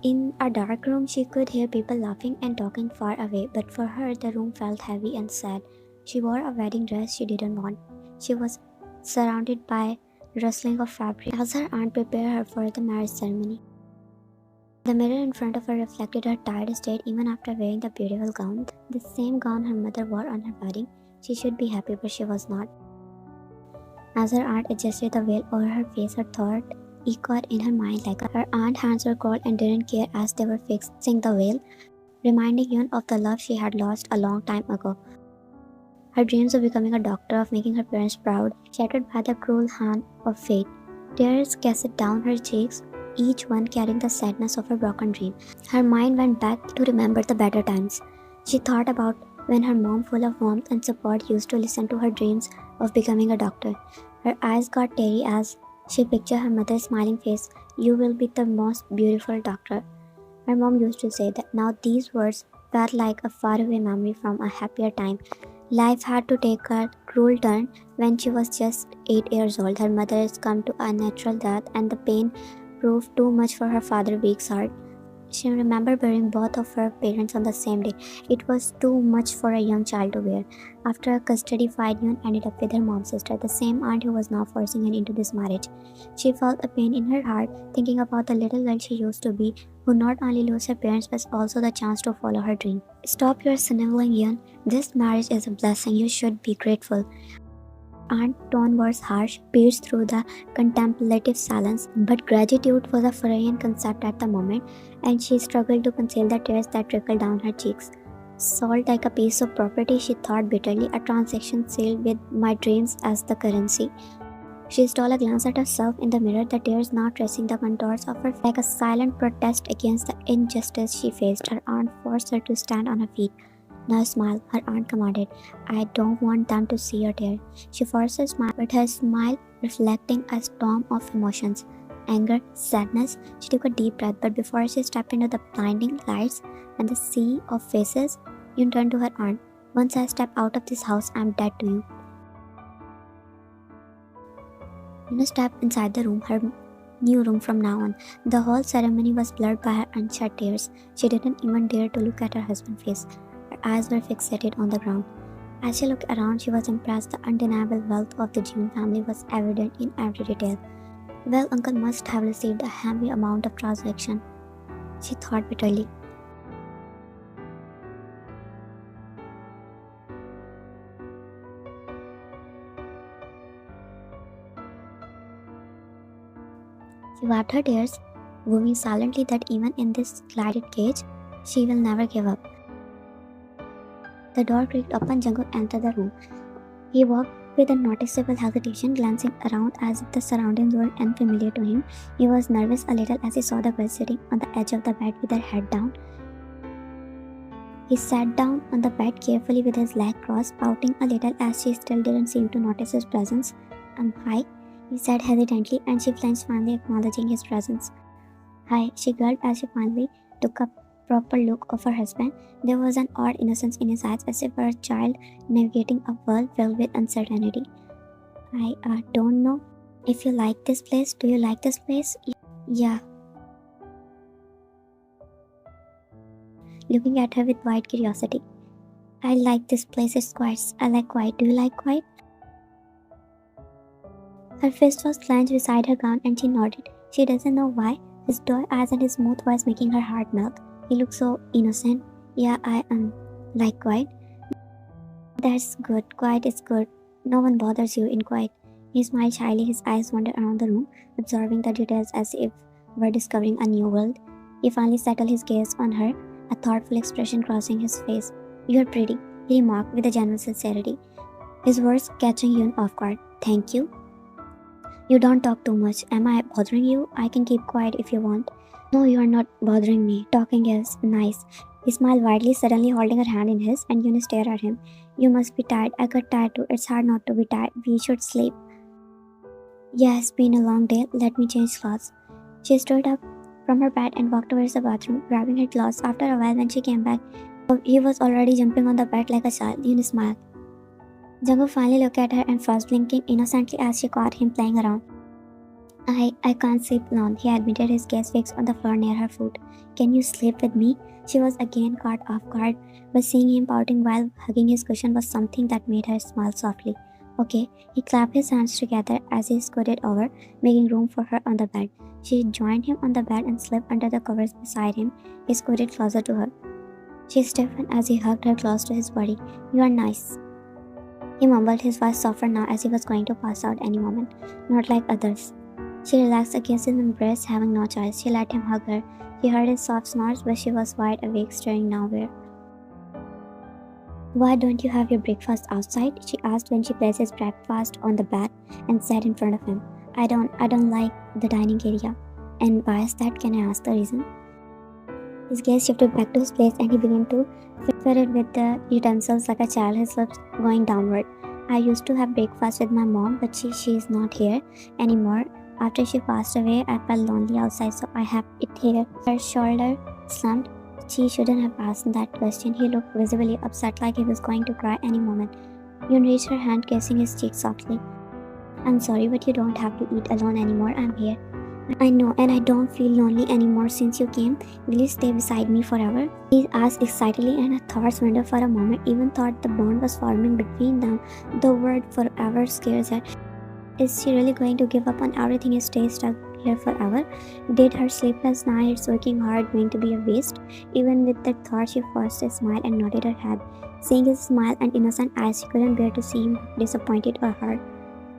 In a dark room, she could hear people laughing and talking far away, but for her, the room felt heavy and sad. She wore a wedding dress she didn't want. She was surrounded by rustling of fabric as her aunt prepared her for the marriage ceremony. The mirror in front of her reflected her tired state even after wearing the beautiful gown, the same gown her mother wore on her wedding. She should be happy, but she was not. As her aunt adjusted the veil over her face, her thought echoed in her mind like her aunt's hands were cold and didn't care as they were fixing the veil, reminding Yun of the love she had lost a long time ago. Her dreams of becoming a doctor, of making her parents proud, shattered by the cruel hand of fate. Tears cascaded down her cheeks, each one carrying the sadness of her broken dream. Her mind went back to remember the better times. She thought about when her mom, full of warmth and support, used to listen to her dreams of becoming a doctor. Her eyes got teary as she pictured her mother's smiling face. "You will be the most beautiful doctor." Her mom used to say that. Now these words felt like a faraway memory from a happier time. Life had to take a cruel turn when she was just 8 years old. Her mother had come to a natural death, and the pain proved too much for her father's weak heart. She remembered burying both of her parents on the same day. It was too much for a young child to bear. After a custody fight, Yun ended up with her mom's sister, the same aunt who was now forcing her into this marriage. She felt a pain in her heart, thinking about the little girl she used to be, who not only lost her parents but also the chance to follow her dream. "Stop your sniveling, Yun. This marriage is a blessing. You should be grateful." Aunt tone was harsh, pierced through the contemplative silence, but gratitude was a foreign concept at the moment, and she struggled to conceal the tears that trickled down her cheeks. "Sold like a piece of property," she thought bitterly, "a transaction sealed with my dreams as the currency." She stole a glance at herself in the mirror, the tears now tracing the contours of her face like a silent protest against the injustice she faced. Her aunt forced her to stand on her feet. "Now smile," her aunt commanded. "I don't want them to see your tear." She forced a smile, but her smile reflecting a storm of emotions. Anger, sadness. She took a deep breath, but before she stepped into the blinding lights and the sea of faces, Yun turned to her aunt. "Once I step out of this house, I'm dead to you." Yun stepped inside the room, her new room from now on. The whole ceremony was blurred by her unshed tears. She didn't even dare to look at her husband's face. Her eyes were fixated on the ground. As she looked around, she was impressed. The undeniable wealth of the June family was evident in every detail. "Well, uncle must have received a heavy amount of transaction," she thought bitterly. She wiped her tears, vowing silently that even in this lighted cage, she will never give up. The door creaked open. Jungkook entered the room. He walked with a noticeable hesitation, glancing around as if the surroundings were unfamiliar to him. He was nervous a little as he saw the girl sitting on the edge of the bed with her head down. He sat down on the bed carefully with his leg crossed, pouting a little as she still didn't seem to notice his presence. "Hi," he said hesitantly, and she flinched, finally acknowledging his presence. "Hi," she gulped as she finally took a proper look of her husband. There was an odd innocence in his eyes, as if for a child navigating a world filled with uncertainty. "I don't know if you like this place. Do you like this place?" "Yeah," looking at her with wide curiosity. "I like this place. It's quiet. I like quiet. Do you like quiet?" Her fist was clenched beside her gown and she nodded. She doesn't know why. His doe eyes and his smooth voice making her heart melt. He looked so innocent. "Yeah, I am. Like quiet." "That's good. Quiet is good. No one bothers you in quiet." He smiled shyly, his eyes wandered around the room, absorbing the details as if were discovering a new world. He finally settled his gaze on her, a thoughtful expression crossing his face. "You're pretty," he remarked with a genuine sincerity, his words catching Yun off guard. "Thank you." "You don't talk too much. Am I bothering you? I can keep quiet if you want." "No, you are not bothering me. Talking is nice." He smiled widely, suddenly holding her hand in his, and Yun stared at him. "You must be tired. I got tired too. It's hard not to be tired. We should sleep." "Yeah, it's been a long day. Let me change clothes." She stood up from her bed and walked towards the bathroom, grabbing her clothes. After a while, when she came back, he was already jumping on the bed like a child. Yun smiled. Jungkook finally looked at her and froze, blinking innocently as she caught him playing around. I can't sleep alone, he admitted, his gaze fixed on the floor near her foot. Can you sleep with me? She was again caught off guard, but seeing him pouting while hugging his cushion was something that made her smile softly. Okay, he clapped his hands together as he scooted over, making room for her on the bed. She joined him on the bed and slipped under the covers beside him. He scooted closer to her. She stiffened as he hugged her close to his body. You are nice, he mumbled, his voice softer now as he was going to pass out any moment. Not like others. She relaxed against his embrace, having no choice. She let him hug her. She heard his soft snores, but she was wide awake, staring nowhere. Why don't you have your breakfast outside? She asked when she placed his breakfast on the bed and sat in front of him. I don't like the dining area. And why is that? Can I ask the reason? His gaze shifted back to his place and he began to fiddle with the utensils like a child, his lips going downward. I used to have breakfast with my mom, but she is not here anymore. After she passed away, I felt lonely outside, so I have it here. Her shoulder slumped. She shouldn't have asked that question. He looked visibly upset, like he was going to cry any moment. Yun raised her hand, kissing his cheek softly. I'm sorry, but you don't have to eat alone anymore. I'm here. I know, and I don't feel lonely anymore since you came. Will you stay beside me forever? He asked excitedly, and her thoughts wandered for a moment. Even thought the bond was forming between them. The word forever scares her. Is she really going to give up on everything and stay stuck here forever? Did her sleepless nights, working hard, going to be a waste? Even with that thought, she forced a smile and nodded her head. Seeing his smile and innocent eyes, she couldn't bear to see him disappointed or hurt.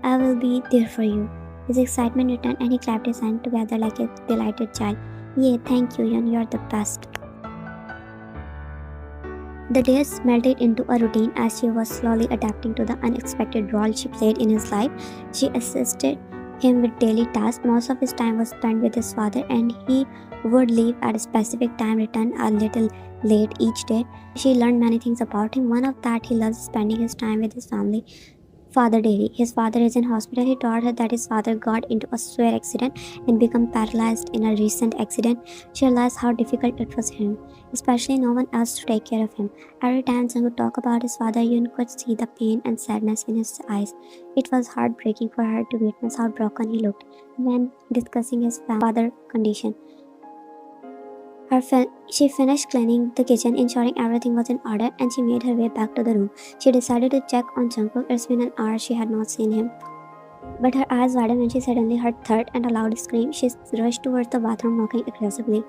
I will be there for you. His excitement returned and he clapped his hands together like a delighted child. Yeah, thank you, Yun, you're the best. The days melted into a routine as she was slowly adapting to the unexpected role she played in his life. She assisted him with daily tasks. Most of his time was spent with his father, and he would leave at a specific time, return a little late each day. She learned many things about him. One of that, he loves spending his time with his family. Father daily. His father is in hospital. He told her that his father got into a severe accident and became paralyzed in a recent accident. She realized how difficult it was for him, especially no one else to take care of him. Every time Jungkook talked about his father, Yoon could see the pain and sadness in his eyes. It was heartbreaking for her to witness how broken he looked when discussing his father's condition. She finished cleaning the kitchen, ensuring everything was in order, and she made her way back to the room. She decided to check on Jungkook. It's been an hour she had not seen him. But her eyes widened when she suddenly heard third and a loud scream. She rushed towards the bathroom, knocking aggressively.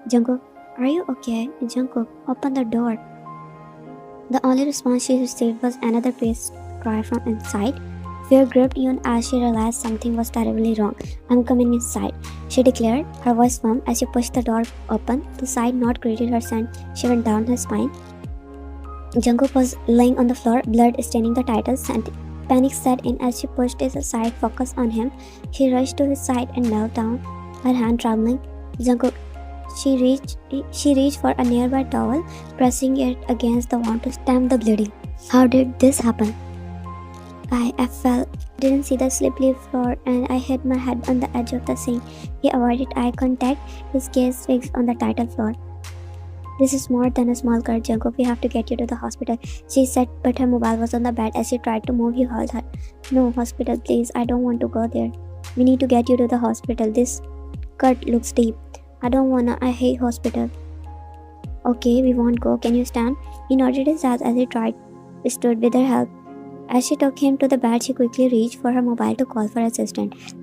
Jungkook, are you okay? Jungkook, open the door. The only response she received was another pissed cry from inside. Fear gripped Yoon as she realized something was terribly wrong. I'm coming inside, she declared, her voice firm. As she pushed the door open, the sight not greeted her sent shivered down her spine. Jungkook was lying on the floor, blood staining the titles, and panic set in as she pushed his aside focus on him. She rushed to his side and knelt down, her hand trembling. Jungkook, she reached for a nearby towel, pressing it against the wall to stem the bleeding. How did this happen? I fell, didn't see the slippery floor, and I hit my head on the edge of the sink. He avoided eye contact, his gaze fixed on the tile floor. This is more than a small cut, Jungkook. We have to get you to the hospital, she said, but her mobile was on the bed. As she tried to move, he held her. No, hospital, please. I don't want to go there. We need to get you to the hospital. This cut looks deep. I don't wanna. I hate hospital. Okay, we won't go. Can you stand? He nodded his head as he stood with her help. As she took him to the bed, she quickly reached for her mobile to call for assistance.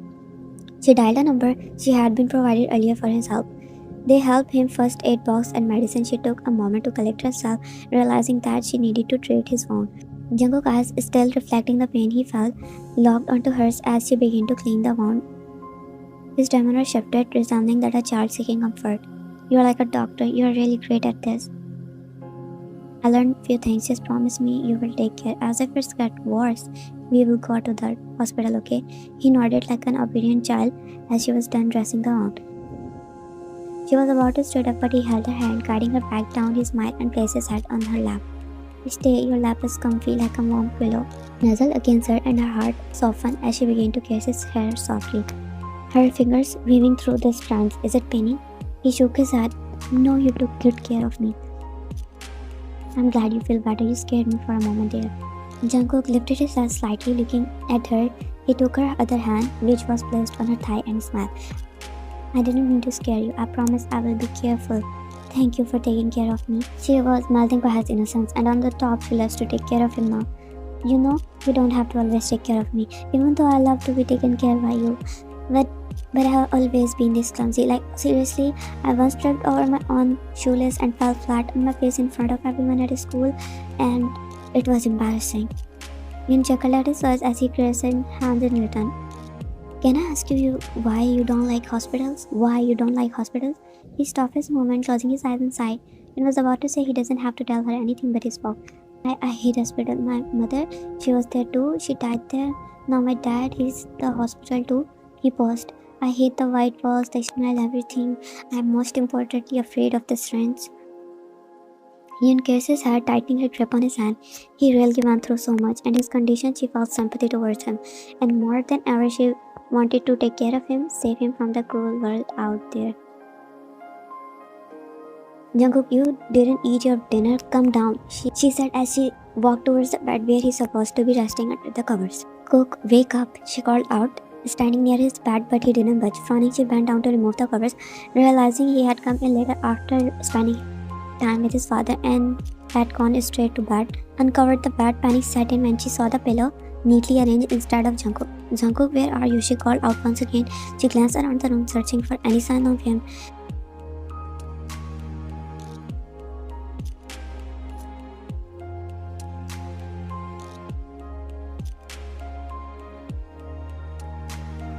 She dialed a number she had been provided earlier for his help. They helped him first aid box and medicine. She took a moment to collect herself, realizing that she needed to treat his wound. Jungkook's eyes, still reflecting the pain he felt, locked onto hers as she began to clean the wound. His demeanor shifted, resembling that a child seeking comfort. You are like a doctor. You are really great at this. I learned few things. Just promise me you will take care. As if it's get worse, we will go to the hospital, okay? He nodded like an obedient child as she was done dressing the wound. She was about to stand up, but he held her hand, guiding her back down. He smiled and placed his head on her lap. Stay, your lap is comfy like a warm pillow. Nuzzled against her, and her heart softened as she began to kiss his hair softly, her fingers weaving through the strands. Is it paining? He shook his head. No, you took good care of me. I'm glad you feel better. You scared me for a moment there. Jungkook lifted his head slightly, looking at her. He took her other hand, which was placed on her thigh, and smiled. I didn't mean to scare you. I promise I will be careful. Thank you for taking care of me. She was melting by his innocence, and on the top, she loves to take care of him now. You know, you don't have to always take care of me, even though I love to be taken care by you. But I have always been this clumsy. Like, seriously, I once tripped over my own shoelace and fell flat on my face in front of everyone at school, and it was embarrassing. Yun chuckled at his words as he caressed his hands in return. Can I ask you why you don't like hospitals? Why you don't like hospitals? He stopped his movement, closing his eyes and sighed, and was about to say he doesn't have to tell her anything, but he spoke. I hate hospital. My mother, she was there too. She died there. Now my dad, he's the hospital too. He paused. I hate the white walls, the smell, everything. I'm most importantly afraid of the strands. Ian kissed his head, tightening her grip on his hand. He really went through so much, and his condition, she felt sympathy towards him. And more than ever, she wanted to take care of him, save him from the cruel world out there. Jungkook, you didn't eat your dinner. Come down, she said as she walked towards the bed where he's supposed to be resting under the covers. Cook, wake up, she called out, standing near his bed, but he didn't budge. Frowning, she bent down to remove the covers, realizing he had come in later after spending time with his father and had gone straight to bed. Uncovered the bed, panic set in when she saw the pillow neatly arranged instead of Jungkook. Jungkook, where are you? She called out once again. She glanced around the room, searching for any sign of him.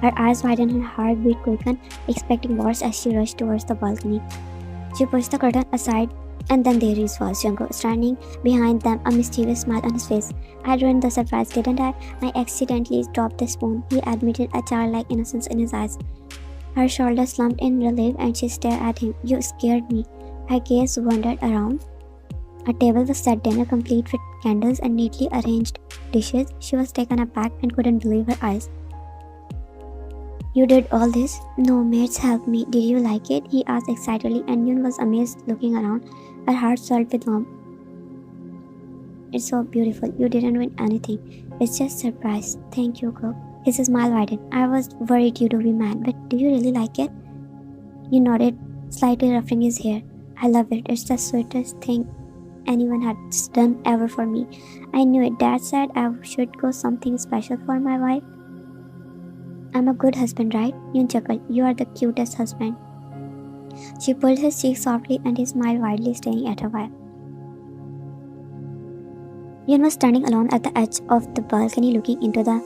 Her eyes widened, her heartbeat quickened, expecting worse as she rushed towards the balcony. She pushed the curtain aside, and then there he was, Jungkook, standing behind them, a mischievous smile on his face. I ruined the surprise, didn't I? I accidentally dropped the spoon, he admitted, a childlike innocence in his eyes. Her shoulders slumped in relief, and she stared at him. You scared me. Her gaze wandered around. A table was set, dinner complete with candles and neatly arranged dishes. She was taken aback and couldn't believe her eyes. You did all this? No, mates helped me. Did you like it? He asked excitedly, and Yun was amazed, looking around. Her heart swelled with warmth. It's so beautiful. You didn't win anything. It's just surprise. Thank you, Cook. His smile widened. I was worried you'd be mad, but do you really like it? He nodded, slightly ruffling his hair. I love it. It's the sweetest thing anyone has done ever for me. I knew it. Dad said I should go something special for my wife. I'm a good husband, right? Yun chuckled. You are the cutest husband. She pulled his cheek softly, and he smiled widely, staring at her while. Yun was standing alone at the edge of the balcony, looking into the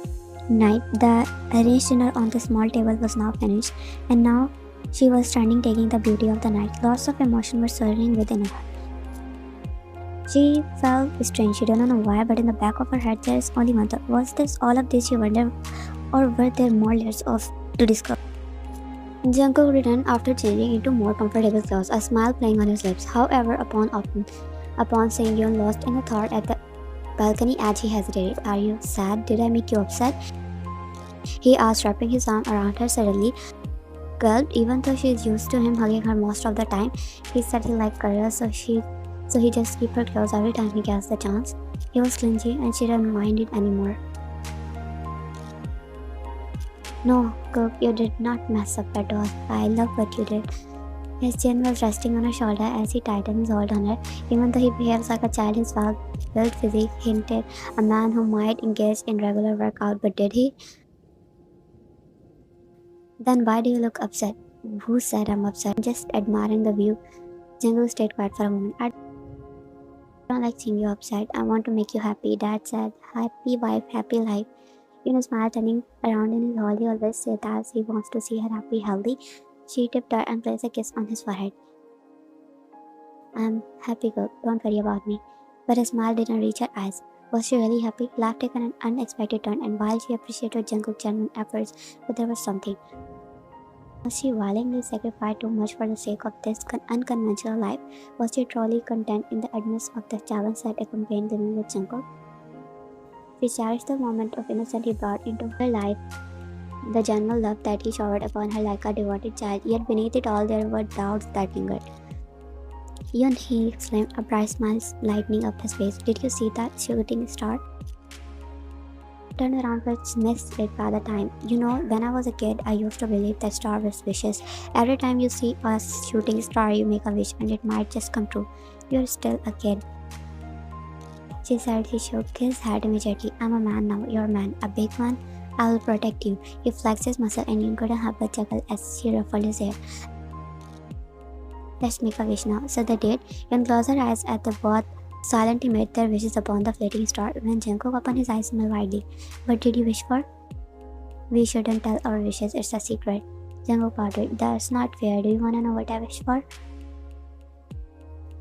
night. The arranged dinner on the small table was now finished, and now she was standing, taking the beauty of the night. Lots of emotion were swirling within her. She felt strange. She didn't know why, but in the back of her head there is only one thought. Was this all of this, she wondered, or were there more layers to discover? Jungkook returned after changing into more comfortable clothes, a smile playing on his lips. However, upon seeing Yoon lost in a thought at the balcony edge, he hesitated. Are you sad? Did I make you upset? He asked, wrapping his arm around her suddenly. Gulped, even though she is used to him hugging her most of the time. He said he liked girls, so he just keep her close every time he gets the chance. He was clingy, and she didn't mind it anymore. No, Cook, you did not mess up at all. I love what you did. His chin was resting on her shoulder as he tightened his hold on her. Even though he behaves like a child, his well-built physique hinted a man who might engage in regular workout, but did he? Then why do you look upset? Who said I'm upset? I'm just admiring the view. Jungkook stayed quiet for a moment. I don't like seeing you upset. I want to make you happy. Dad said, happy wife, happy life. Smile, turning around in his hall. He always said that he wants to see her happy, healthy. She tipped her and placed a kiss on his forehead. I'm happy, girl. Don't worry about me. But her smile didn't reach her eyes. Was she really happy? Life took an unexpected turn, and while she appreciated Jungkook's genuine efforts, but there was something. Was she willingly sacrificed too much for the sake of this unconventional life? Was she truly content in the midst of the challenge that accompanied living with Jungkook? She cherished the moment of innocence he brought into her life, the genuine love that he showered upon her like a devoted child, yet beneath it all there were doubts that lingered. Yun, he exclaimed, a bright smile lighting up his face. Did you see that shooting star? Turn around was missed it by the time. When I was a kid, I used to believe that star was wishes. Every time you see a shooting star, you make a wish and it might just come true. You're still a kid. She said. He shook his head immediately. I'm a man now. You're a man. A big one. I will protect you. He flexed his muscle and you couldn't help but chuckle as she ruffled his hair. Let's make a wish now, said the date. Young closed her eyes at the both silently made their wishes upon the fleeting star. When Jungkook opened his eyes smiled widely. What did you wish for? We shouldn't tell our wishes, it's a secret. Jungkook pouted. That's not fair. Do you wanna know what I wish for?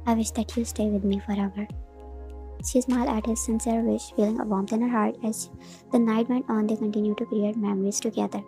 I wish that you stay with me forever. She smiled at his sincere wish, feeling a warmth in her heart. As the night went on, they continued to create memories together.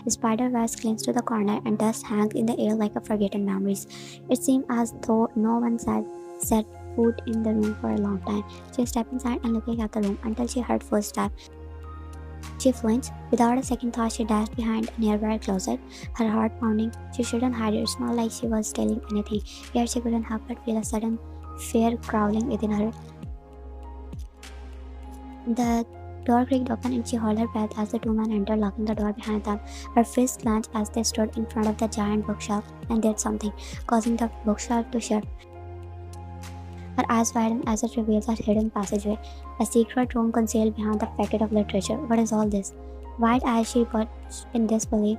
Spider webs clings to the corner and dust hangs in the air like a forgotten memories. It seemed as though no one had set foot in the room for a long time. She stepped inside and looking at the room until she heard footsteps. She flinched. Without a second thought, she dashed behind a nearby closet, her heart pounding. She shouldn't hide it. It's not like she was stealing anything. Yet she couldn't help but feel a sudden fear crawling within her. The door creaked open and she held her breath as the two men entered, locking the door behind them. Her fists clenched as they stood in front of the giant bookshelf and did something, causing the bookshelf to shift. Her eyes widened as it revealed a hidden passageway, a secret room concealed behind the facade of literature. What is all this? Wide-eyed, she watched in disbelief.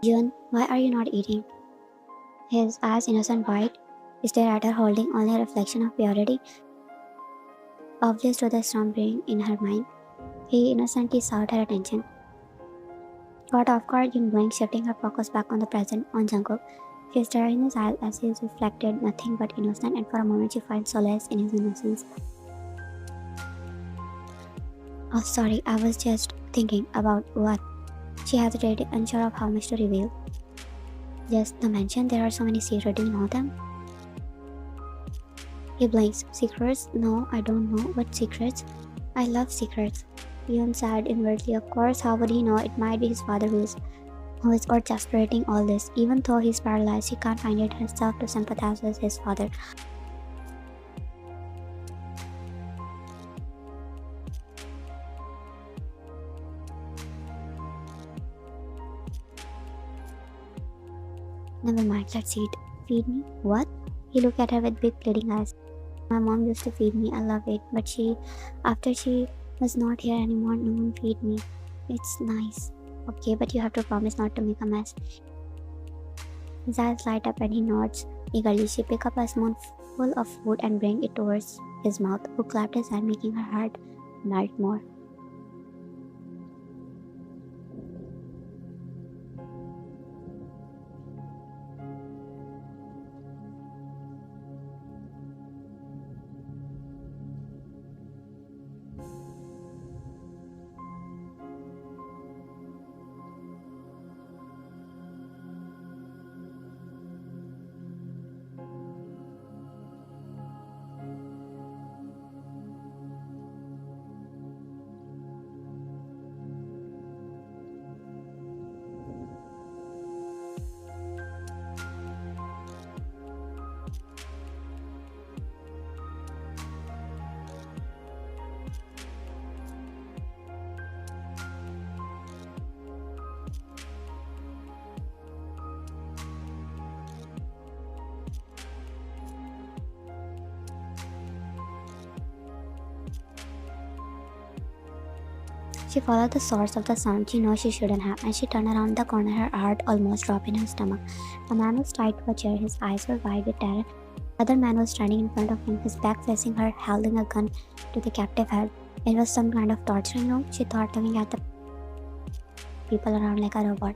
June, why are you not eating? His eyes innocent white, stared at her holding only a reflection of purity, obvious to the storm brewing in her mind. He innocently sought her attention. Caught off guard, Young blinked, shifting her focus back on the present, on Jungkook. She stared in his eyes as he reflected nothing but innocent, and for a moment she found solace in his innocence. Oh, sorry, I was just thinking about what. She hesitated, unsure of how much to reveal. Just the mention, there are so many secrets, do you know them? He blinks. Secrets? No, I don't know. What secrets? I love secrets. Yoon sighed inwardly. Of course, how would he know? It might be his father who is orchestrating all this. Even though he's paralyzed, he can't find it himself to sympathize with his father. Never mind, let's eat. Feed me? What? He looked at her with big pleading eyes. My mom used to feed me, I love it. But after she was not here anymore, no one feed me. It's nice. Okay, but you have to promise not to make a mess. His eyes light up and he nods eagerly. She picked up a spoonful of food and bring it towards his mouth, who clapped his hand, making her heart melt more. She followed the source of the sound she knows she shouldn't have, and she turned around the corner, her heart almost dropped in her stomach. A man was tied to a chair, his eyes were wide with terror. Another man was standing in front of him, his back facing her, holding a gun to the captive head. It was some kind of torturing room, she thought, looking at the people around like a robot.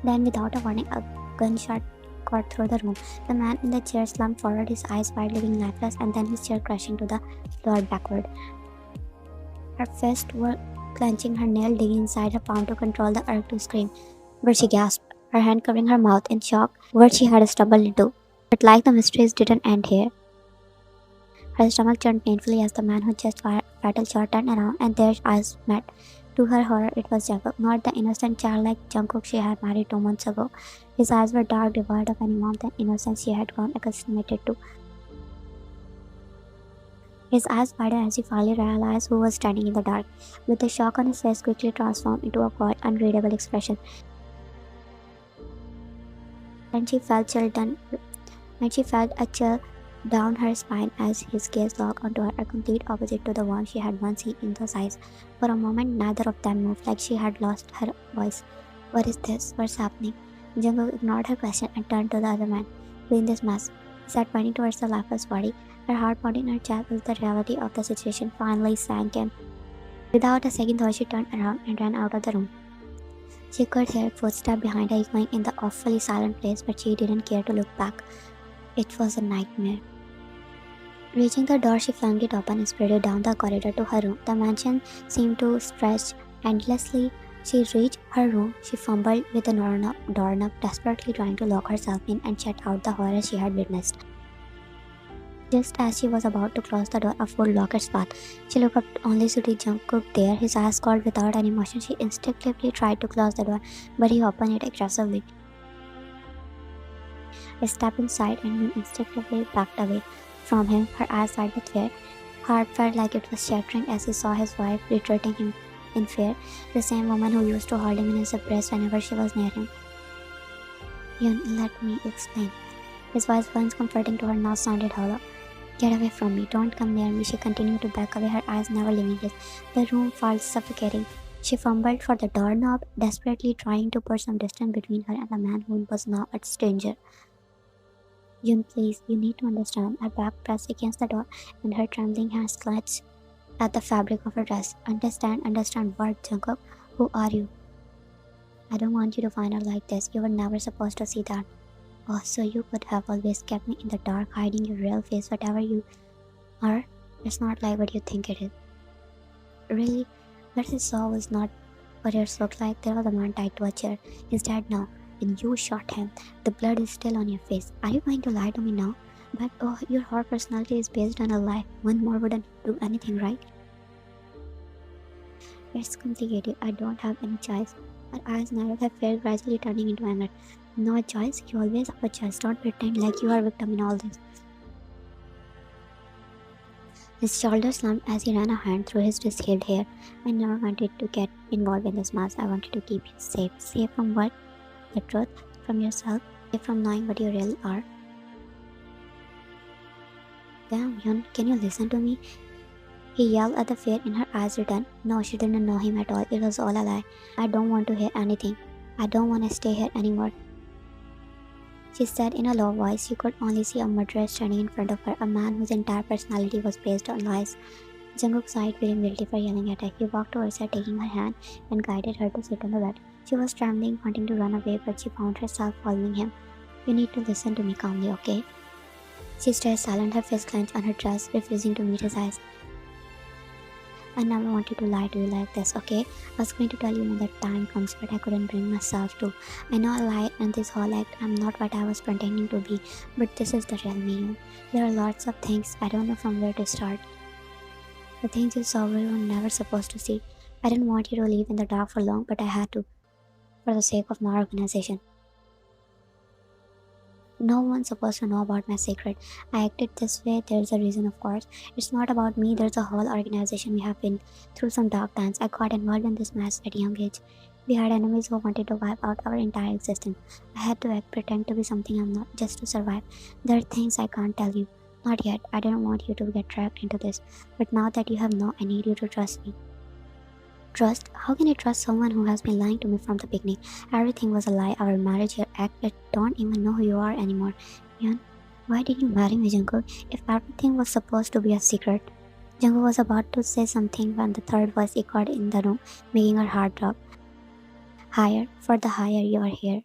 Then, without a warning, a gunshot got through the room. The man in the chair slumped forward, his eyes wide, looking lifeless, and then his chair crashing to the floor backward. Her fists were clenching, her nail digging inside her palm to control the urge to scream. But she gasped, her hand covering her mouth in shock, what she had stumbled into. But like the mysteries didn't end here. Her stomach churned painfully as the man who just fired a fatal shot turned around and their eyes met. To her horror, it was Jungkook, not the innocent childlike Jungkook she had married 2 months ago. His eyes were dark, devoid of any warmth and innocence she had grown accustomed to. His eyes widened as he finally realized who was standing in the dark, with the shock on his face quickly transformed into a quiet, unreadable expression. And she felt a chill down her spine as his gaze locked onto her, a complete opposite to the one she had once seen in those eyes. For a moment, neither of them moved, like she had lost her voice. What is this? What's happening? Jungkook ignored her question and turned to the other man. Who in this mess? He sat pointing towards the lifeless body. Her heart pounding in her chest as the reality of the situation finally sank in. Without a second thought, she turned around and ran out of the room. She could hear footsteps behind her echoing in the awfully silent place, but she didn't care to look back. It was a nightmare. Reaching the door, she flung it open and sprinted down the corridor to her room. The mansion seemed to stretch endlessly. She reached her room. She fumbled with the doorknob, desperately trying to lock herself in and shut out the horror she had witnessed. Just as she was about to close the door, a full locker spot. She looked up only to see Jungkook there, his eyes cold without any motion. She instinctively tried to close the door, but he opened it aggressively. A step inside and he instinctively backed away from him, her eyes wide with fear. Heart felt like it was shattering as he saw his wife retreating him in fear, the same woman who used to hold him in his breast whenever she was near him. Let me explain. His voice, once comforting to her, now sounded hollow. Get away from me, don't come near me. She continued to back away, her eyes never leaving his. The room felt suffocating. She fumbled for the doorknob, desperately trying to put some distance between her and the man who was now a stranger. Please, you need to understand. Her back pressed against the door and her trembling hands clutched at the fabric of her dress. Understand what, Jungkook? Who are you? I don't want you to find out like this. You were never supposed to see that. Oh, so you could have always kept me in the dark, hiding your real face, whatever you are. It's not like what you think it is. Really? What he saw was not what yours looked like. There was a man tied to a chair. He's dead now. And you shot him. The blood is still on your face. Are you going to lie to me now? But oh, your whole personality is based on a lie. One more wouldn't do anything, right? It's complicated. I don't have any choice. Her eyes narrowed, her fear gradually turning into anger. No choice? You always have a choice. Don't pretend like you are a victim in all this. His shoulders slumped as he ran a hand through his disheveled hair. I never wanted to get involved in this mess. I wanted to keep you safe. Safe from what? The truth? From yourself? Safe from knowing what you really are? Damn, Yun, can you listen to me? He yelled at the fear in her eyes returned. No, she didn't know him at all. It was all a lie. I don't want to hear anything. I don't want to stay here anymore. She said in a low voice. You could only see a murderer standing in front of her, a man whose entire personality was based on lies. Jungkook sighed, feeling guilty for yelling at her. He walked towards her, taking her hand, and guided her to sit on the bed. She was trembling, wanting to run away, but she found herself following him. You need to listen to me calmly, okay? She stayed silent, her face clenched on her dress, refusing to meet his eyes. I never wanted to lie to you like this, okay? I was going to tell you when the time comes, but I couldn't bring myself to. I know I lied and this whole act. I'm not what I was pretending to be, but this is the real me. There are lots of things. I don't know from where to start. The things you saw we were never supposed to see. I didn't want you to live in the dark for long, but I had to, for the sake of my organization. No one's supposed to know about my secret. I acted this way, there's a reason, of course. It's not about me, there's a whole organization. We have been through some dark times. I got involved in this mess at a young age. We had enemies who wanted to wipe out our entire existence. I had to act, pretend to be something I'm not, just to survive. There are things I can't tell you. Not yet. I didn't want you to get dragged into this. But now that you have known, I need you to trust me. Trust? How can I trust someone who has been lying to me from the beginning? Everything was a lie. Our marriage, your act. I don't even know who you are anymore. Yun, why did you marry me, Jungkook? If everything was supposed to be a secret. Jungkook was about to say something when the third voice echoed in the room, making her heart drop. Higher, for the higher you are here.